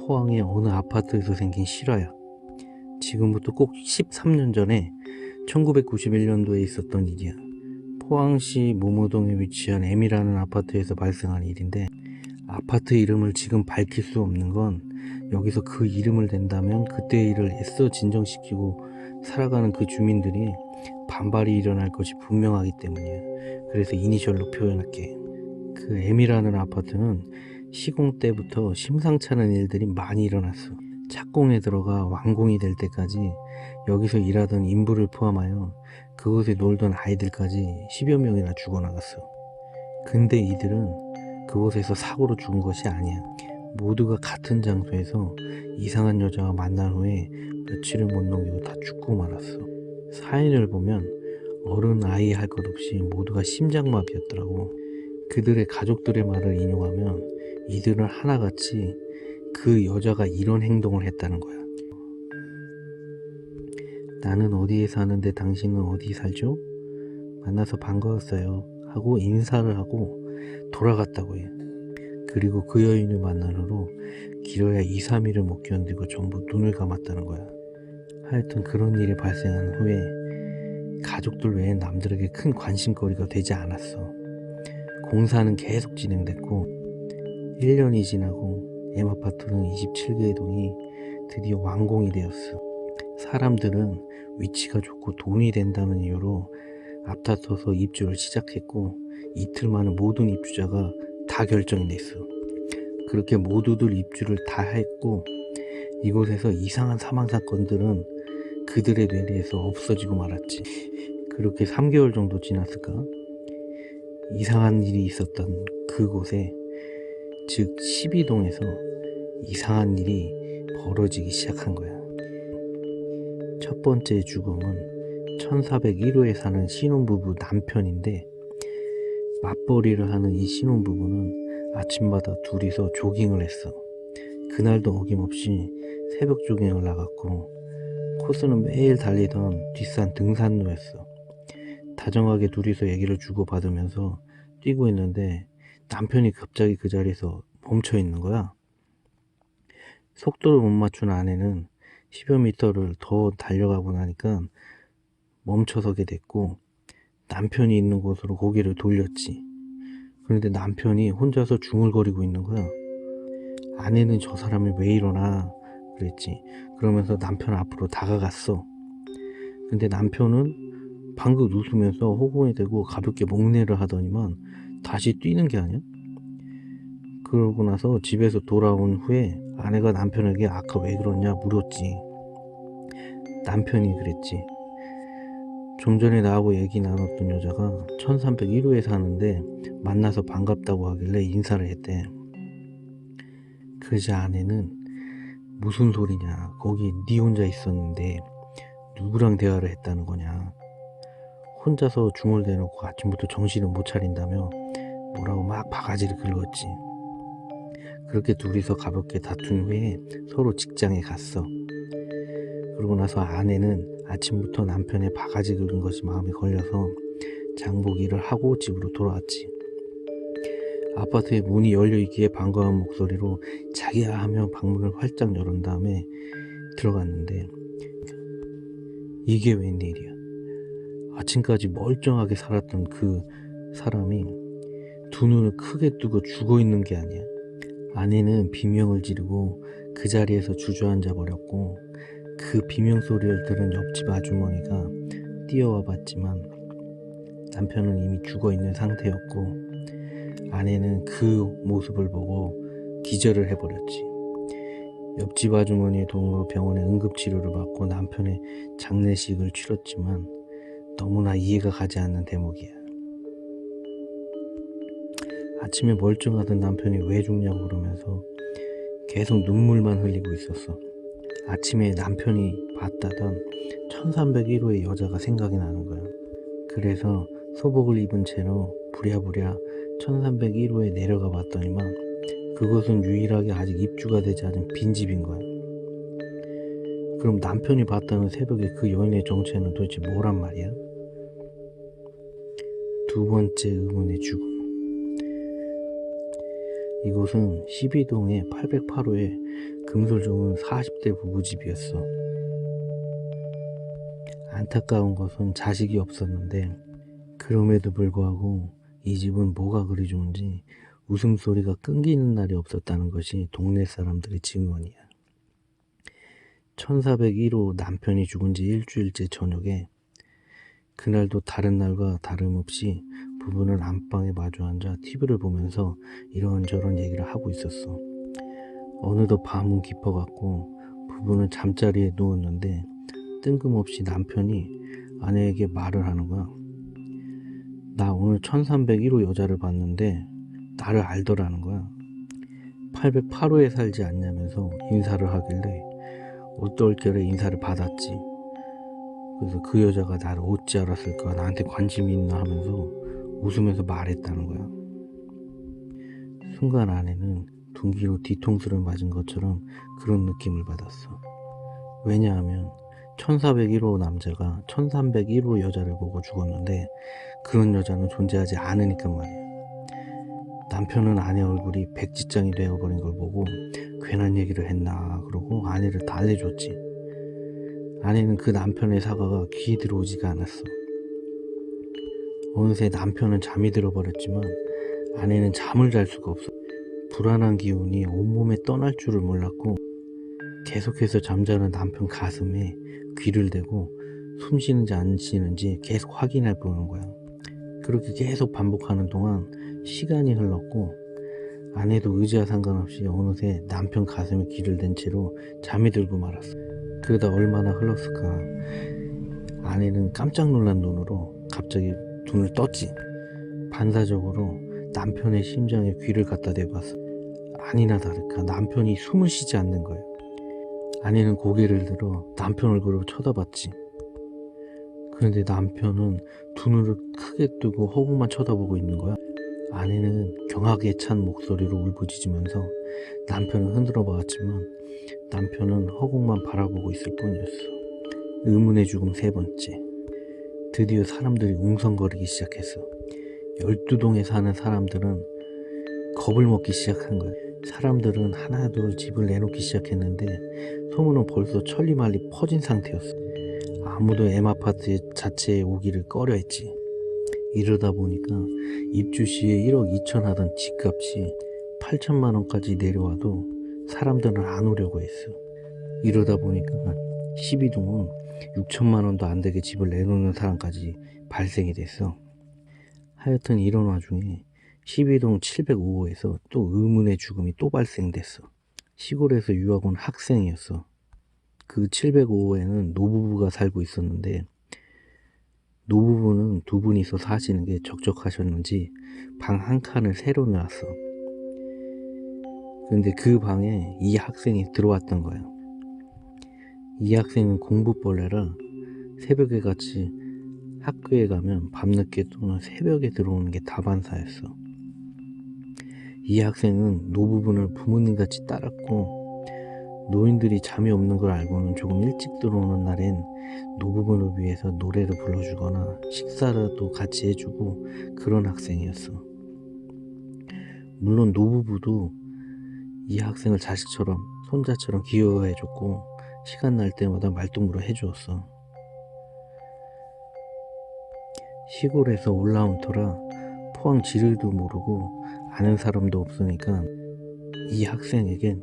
포항의 어느 아파트에서 생긴 실화야. 지금부터 꼭 13년 전에 1991년도에 있었던 일이야. 포항시 모모동에 위치한 M이라는 아파트에서 발생한 일인데, 아파트 이름을 지금 밝힐 수 없는 건 여기서 그 이름을 댄다면 그때의 일을 애써 진정시키고 살아가는 그 주민들이 반발이 일어날 것이 분명하기 때문이야. 그래서 이니셜로 표현할게. 그 M이라는 아파트는 시공 때부터 심상치 않은 일들이 많이 일어났어. 착공에 들어가 완공이 될 때까지 여기서 일하던 인부를 포함하여 그곳에 놀던 아이들까지 10여 명이나 죽어나갔어. 근데 이들은 그곳에서 사고로 죽은 것이 아니야. 모두가 같은 장소에서 이상한 여자와 만난 후에 며칠을 못 넘기고 다 죽고 말았어. 사연을 보면 어른 아이 할 것 없이 모두가 심장마비였더라고. 그들의 가족들의 말을 인용하면 이들은 하나같이 그 여자가 이런 행동을 했다는 거야. 나는 어디에 사는데 당신은 어디 살죠? 만나서 반가웠어요 하고 인사를 하고 돌아갔다고 해. 그리고 그 여인을 만난 후로 길어야 2, 3일을 못 견디고 전부 눈을 감았다는 거야. 하여튼 그런 일이 발생한 후에 가족들 외엔 남들에게 큰 관심거리가 되지 않았어. 공사는 계속 진행됐고 1년이 지나고 M아파트는 27개의 동이 드디어 완공이 되었어. 사람들은 위치가 좋고 돈이 된다는 이유로 앞다퉈서 입주를 시작했고 이틀 만에 모든 입주자가 다 결정이 됐어. 그렇게 모두들 입주를 다 했고 이곳에서 이상한 사망사건들은 그들의 뇌리에서 없어지고 말았지. 그렇게 3개월 정도 지났을까? 이상한 일이 있었던 그곳에, 즉 12동에서 이상한 일이 벌어지기 시작한 거야. 첫 번째 죽음은 1401호에 사는 신혼부부 남편인데, 맞벌이를 하는 이 신혼부부는 아침마다 둘이서 조깅을 했어. 그날도 어김없이 새벽 조깅을 나갔고 코스는 매일 달리던 뒷산 등산로였어. 다정하게 둘이서 얘기를 주고받으면서 뛰고 있는데 남편이 갑자기 그 자리에서 멈춰 있는 거야. 속도를 못 맞춘 아내는 10여 미터를 더 달려가고 나니까 멈춰서게 됐고 남편이 있는 곳으로 고개를 돌렸지. 그런데 남편이 혼자서 중얼거리고 있는 거야. 아내는 저 사람이 왜 이러나 그랬지. 그러면서 남편 앞으로 다가갔어. 근데 남편은 방긋 웃으면서 호공에 대고 가볍게 목례를 하더니만 다시 뛰는 게 아니야. 그러고 나서 집에서 돌아온 후에 아내가 남편에게 아까 왜 그러냐 물었지. 남편이 그랬지. 좀 전에 나하고 얘기 나눴던 여자가 1301호에 사는데 만나서 반갑다고 하길래 인사를 했대. 그러자 아내는 무슨 소리냐, 거기 네 혼자 있었는데 누구랑 대화를 했다는 거냐, 혼자서 중얼대놓고 아침부터 정신을 못 차린다며 뭐라고 막 바가지를 긁었지. 그렇게 둘이서 가볍게 다툰 후에 서로 직장에 갔어. 그러고 나서 아내는 아침부터 남편의 바가지 긁은 것이 마음에 걸려서 장보기를 하고 집으로 돌아왔지. 아파트의 문이 열려있기에 반가운 목소리로 자기야 하며 방문을 활짝 열은 다음에 들어갔는데 이게 웬일이야. 아침까지 멀쩡하게 살았던 그 사람이 두 눈을 크게 뜨고 죽어있는 게 아니야. 아내는 비명을 지르고 그 자리에서 주저앉아 버렸고 그 비명소리를 들은 옆집 아주머니가 뛰어와 봤지만 남편은 이미 죽어있는 상태였고 아내는 그 모습을 보고 기절을 해버렸지. 옆집 아주머니의 도움으로 병원에 응급치료를 받고 남편의 장례식을 치렀지만 너무나 이해가 가지 않는 대목이야. 아침에 멀쩡하던 남편이 왜 죽냐고 그러면서 계속 눈물만 흘리고 있었어. 아침에 남편이 봤다던 1301호의 여자가 생각이 나는 거야. 그래서 소복을 입은 채로 부랴부랴 1301호에 내려가 봤더니만 그것은 유일하게 아직 입주가 되지 않은 빈집인 거야. 그럼 남편이 봤다는 새벽에 그 여인의 정체는 도대체 뭐란 말이야? 두 번째 의문의 죽음. 이곳은 12동의 808호의 금솔 좋은 40대 부부집이었어. 안타까운 것은 자식이 없었는데 그럼에도 불구하고 이 집은 뭐가 그리 좋은지 웃음소리가 끊기는 날이 없었다는 것이 동네 사람들의 증언이야. 1401호 남편이 죽은 지 일주일째 저녁에, 그날도 다른 날과 다름없이 부부는 안방에 마주 앉아 TV를 보면서 이런저런 얘기를 하고 있었어. 어느덧 밤은 깊어갔고 부부는 잠자리에 누웠는데 뜬금없이 남편이 아내에게 말을 하는 거야. 나 오늘 1301호 여자를 봤는데 나를 알더라는 거야. 808호에 살지 않냐면서 인사를 하길래 어떨결에 인사를 받았지. 그래서 그 여자가 나를 어찌 알았을까, 나한테 관심이 있나 하면서 웃으면서 말했다는 거야. 순간 아내는 둔기로 뒤통수를 맞은 것처럼 그런 느낌을 받았어. 왜냐하면 1401호 남자가 1301호 여자를 보고 죽었는데 그런 여자는 존재하지 않으니까 말이야. 남편은 아내 얼굴이 백지장이 되어버린 걸 보고 괜한 얘기를 했나 그러고 아내를 달래줬지. 아내는 그 남편의 사과가 귀에 들어오지가 않았어. 어느새 남편은 잠이 들어버렸지만 아내는 잠을 잘 수가 없어. 불안한 기운이 온몸에 떠날 줄을 몰랐고 계속해서 잠자는 남편 가슴에 귀를 대고 숨 쉬는지 안 쉬는지 계속 확인해 보는 거야. 그렇게 계속 반복하는 동안 시간이 흘렀고 아내도 의지와 상관없이 어느새 남편 가슴에 귀를 댄 채로 잠이 들고 말았어. 그러다 얼마나 흘렀을까. 아내는 깜짝 놀란 눈으로 갑자기 눈을 떴지. 반사적으로 남편의 심장에 귀를 갖다 대봤어. 아니나 다를까 남편이 숨을 쉬지 않는 거야. 아내는 고개를 들어 남편 얼굴을 쳐다봤지. 그런데 남편은 두 눈을 크게 뜨고 허공만 쳐다보고 있는 거야. 아내는 경악에 찬 목소리로 울부짖으면서 남편을 흔들어 봤지만 남편은 허공만 바라보고 있을 뿐이었어. 의문의 죽음 세 번째. 드디어 사람들이 웅성거리기 시작했어. 12동에 사는 사람들은 겁을 먹기 시작한 거야. 사람들은 하나둘 집을 내놓기 시작했는데 소문은 벌써 천리말리 퍼진 상태였어. 아무도 M아파트 자체에 오기를 꺼려했지. 이러다 보니까 입주 시에 1억 2천 하던 집값이 8천만 원까지 내려와도 사람들은 안 오려고 했어. 이러다 보니까 12동은 6천만 원도 안 되게 집을 내놓는 사람까지 발생이 됐어. 하여튼 이런 와중에 12동 705호에서 또 의문의 죽음이 또 발생됐어. 시골에서 유학 온 학생이었어. 그 705호에는 노부부가 살고 있었는데 노부부는 두 분이서 사시는 게 적적하셨는지 방 한 칸을 새로 놨어. 근데 그 방에 이 학생이 들어왔던 거야. 이 학생은 공부벌레라 새벽에 같이 학교에 가면 밤늦게 또는 새벽에 들어오는 게 다반사였어. 이 학생은 노부분을 부모님같이 따랐고 노인들이 잠이 없는 걸 알고는 조금 일찍 들어오는 날엔 노부분을 위해서 노래를 불러주거나 식사라도 같이 해주고 그런 학생이었어. 물론 노부부도 이 학생을 자식처럼 손자처럼 귀여워해줬고 시간 날 때마다 말동무를 해주었어. 시골에서 올라온 터라 포항 지리도 모르고 아는 사람도 없으니까 이 학생에겐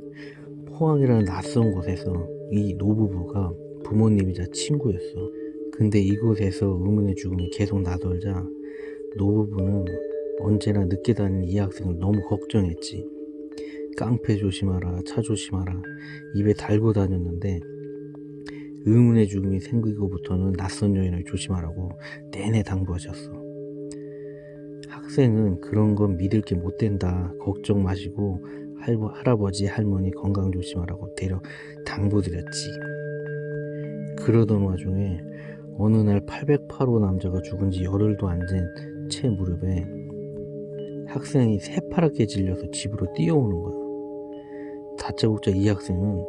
포항이라는 낯선 곳에서 이 노부부가 부모님이자 친구였어. 근데 이곳에서 의문의 죽음이 계속 나돌자 노부부는 언제나 늦게 다니는 이 학생을 너무 걱정했지. 깡패 조심하라, 차 조심하라 입에 달고 다녔는데 의문의 죽음이 생기고부터는 낯선 여인을 조심하라고 내내 당부하셨어. 학생은 그런 건 믿을 게 못 된다, 걱정 마시고 할아버지 할머니 건강 조심하라고 대려 당부드렸지. 그러던 와중에 어느 날 808호 남자가 죽은 지 열흘도 안 된 채 무렵에 학생이 새파랗게 질려서 집으로 뛰어오는 거야. 다짜고짜 이 학생은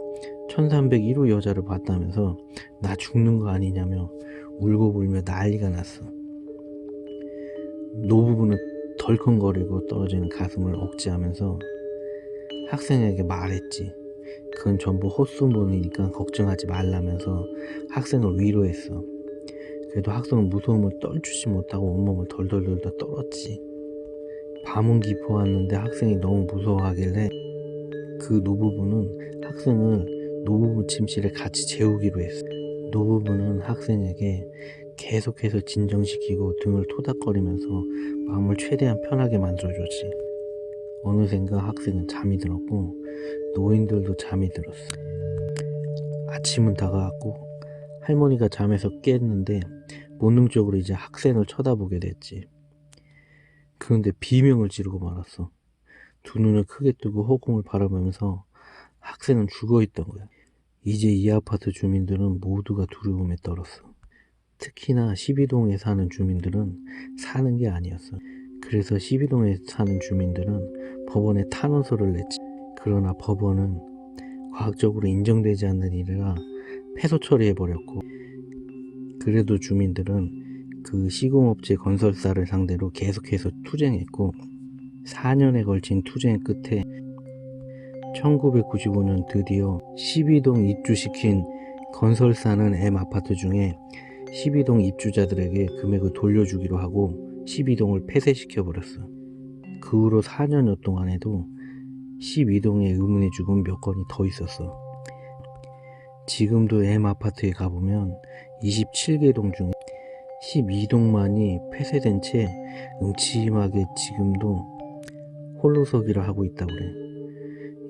1301호 여자를 봤다면서 나 죽는 거 아니냐며 울고불며 난리가 났어. 노부부는 덜컹거리고 떨어지는 가슴을 억제하면서 학생에게 말했지. 그건 전부 헛소문이니까 걱정하지 말라면서 학생을 위로했어. 그래도 학생은 무서움을 떨주지 못하고 온몸을 덜덜덜 떨었지. 밤은 깊어왔는데 학생이 너무 무서워하길래 그 노부부는 학생을 노부부 침실에 같이 재우기로 했어. 노부부는 학생에게 계속해서 진정시키고 등을 토닥거리면서 마음을 최대한 편하게 만들어줬지. 어느샌가 학생은 잠이 들었고 노인들도 잠이 들었어. 아침은 다가왔고 할머니가 잠에서 깼는데 본능적으로 이제 학생을 쳐다보게 됐지. 그런데 비명을 지르고 말았어. 두 눈을 크게 뜨고 허공을 바라보면서 학생은 죽어있던 거야. 이제 이 아파트 주민들은 모두가 두려움에 떨었어. 특히나 12동에 사는 주민들은 사는 게 아니었어. 그래서 12동에 사는 주민들은 법원에 탄원서를 냈지. 그러나 법원은 과학적으로 인정되지 않는 일이라 패소 처리해버렸고, 그래도 주민들은 그 시공업체 건설사를 상대로 계속해서 투쟁했고 4년에 걸친 투쟁 끝에 1995년 드디어 12동 입주시킨 건설사는 M아파트 중에 12동 입주자들에게 금액을 돌려주기로 하고 12동을 폐쇄시켜버렸어. 그 후로 4년여 동안에도 12동의 의문의 죽음 몇 건이 더 있었어. 지금도 M아파트에 가보면 27개 동 중에 12동만이 폐쇄된 채 음침하게 지금도 홀로서기를 하고 있다고 그래.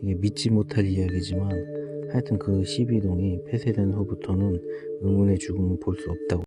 이게 믿지 못할 이야기지만 하여튼 그 12동이 폐쇄된 후부터는 의문의 죽음을 볼 수 없다고.